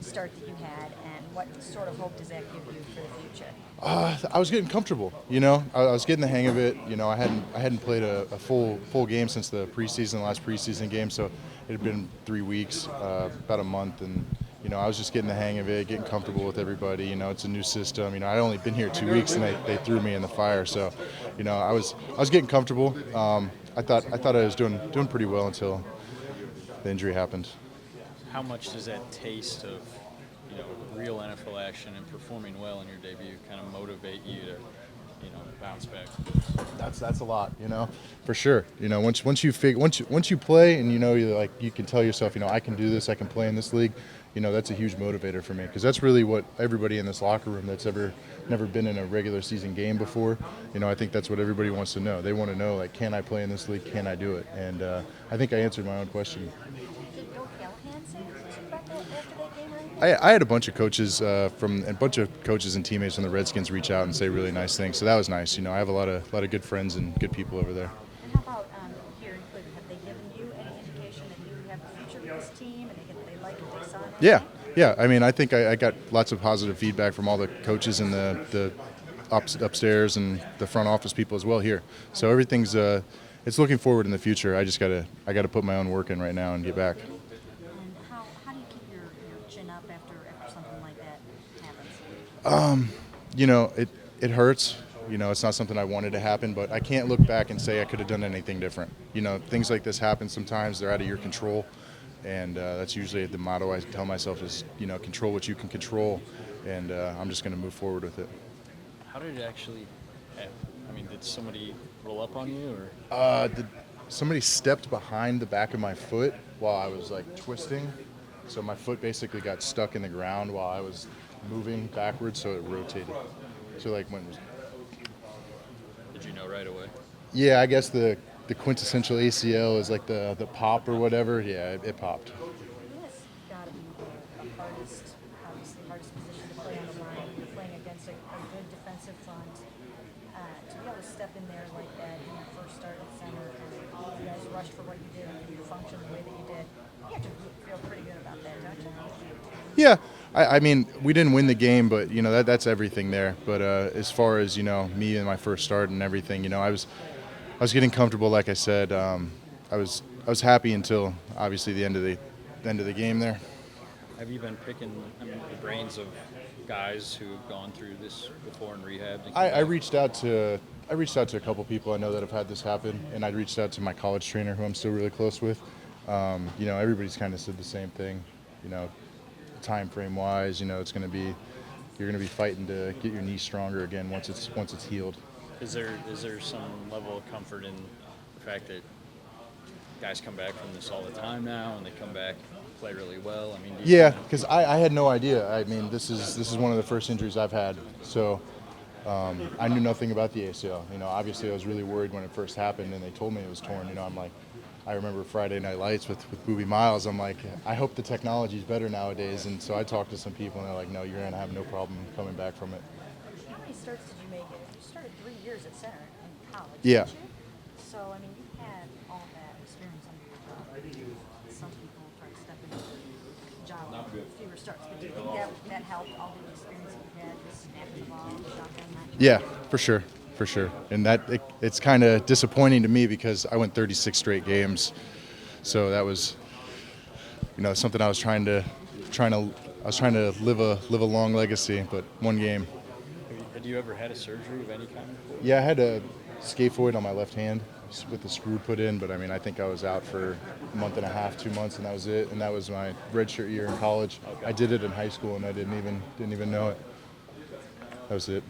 start that you had, and what sort of hope does that give you for the future? I was getting comfortable. I was getting the hang of it. I hadn't played a full game since the last preseason game, so it had been 3 weeks, about a month, and I was just getting the hang of it, getting comfortable with everybody. It's a new system. I'd only been here 2 weeks, and they threw me in the fire. So, I was getting comfortable. I thought I was doing pretty well until the injury happened. How much does that taste of, real NFL action and performing well in your debut kind of motivate you to, bounce back? That's a lot, for sure. Once you play and you can tell yourself, I can do this, I can play in this league. That's a huge motivator for me because that's really what everybody in this locker room that's never been in a regular season game before. I think that's what everybody wants to know. They want to know, like, can I play in this league? Can I do it? And I think I answered my own question. Did Bill Callahan say anything about that after that game or anything? I had a bunch of coaches and teammates from the Redskins reach out and say really nice things. So that was nice. I have a lot of good friends and good people over there. And how about here in Cleveland? Have they given you any indication that you have a future with this team and they like what they saw? Yeah. I mean, I think I got lots of positive feedback from all the coaches and the upstairs and the front office people as well here. So everything's it's looking forward in the future. I gotta put my own work in right now and get back. And how do you keep your chin up after something like that happens? It hurts. It's not something I wanted to happen, but I can't look back and say I could have done anything different. Things like this happen sometimes. They're out of your control, and that's usually the motto I tell myself is, control what you can control, and I'm just going to move forward with it. How did it actually happen? I mean, did somebody roll up on you, or? Somebody stepped behind the back of my foot while I was, twisting, so my foot basically got stuck in the ground while I was moving backwards, so it rotated. So, when it was... Did you know right away? Yeah, I guess the quintessential ACL is the pop or whatever. Yeah, it popped. This got to be the hardest position to play on the line. You're playing against a good defensive front. To be able to step in there like that in your first start at center, and you guys rushed for what you did and you functioned the way that you did, you have to feel pretty good about that, don't you? Yeah, I mean, we didn't win the game, but that's everything there. But as far as me and my first start and everything, I was getting comfortable. Like I said, I was happy until obviously the end of the game there. Have you been picking the brains of guys who have gone through this before in rehab? I reached out to a couple people I know that have had this happen, and I reached out to my college trainer, who I'm still really close with. Everybody's kind of said the same thing. Time frame wise, it's going to be, you're going to be fighting to get your knee stronger again once it's healed. Is there some level of comfort in the fact that guys come back from this all the time now, and they come back and play really well? I mean, yeah, because I had no idea. I mean, this is one of the first injuries I've had, so I knew nothing about the ACL. Obviously I was really worried when it first happened, and they told me it was torn. I'm like, I remember Friday Night Lights with Boobie Miles. I'm like, I hope the technology's better nowadays. And so I talked to some people, and they're like, no, you're going to have no problem coming back from it. How many starts did you make? You started 3 years at center in college, Yeah. didn't you? So, I mean, you've had all that experience under your belt. Some people try to step into the job with fewer starts. But do you think that helped, all the experience that you had, just snapping the ball, shotgun match? Yeah, for sure. And it's kind of disappointing to me because I went 36 straight games. So that was, something I was trying to live a long legacy, but one game. Had you ever had a surgery of any kind? Yeah, I had a scaphoid on my left hand with the screw put in, but I think I was out for a month and a half, 2 months, and that was it. And that was my redshirt year in college. Okay. I did it in high school, and I didn't even know it. That was it.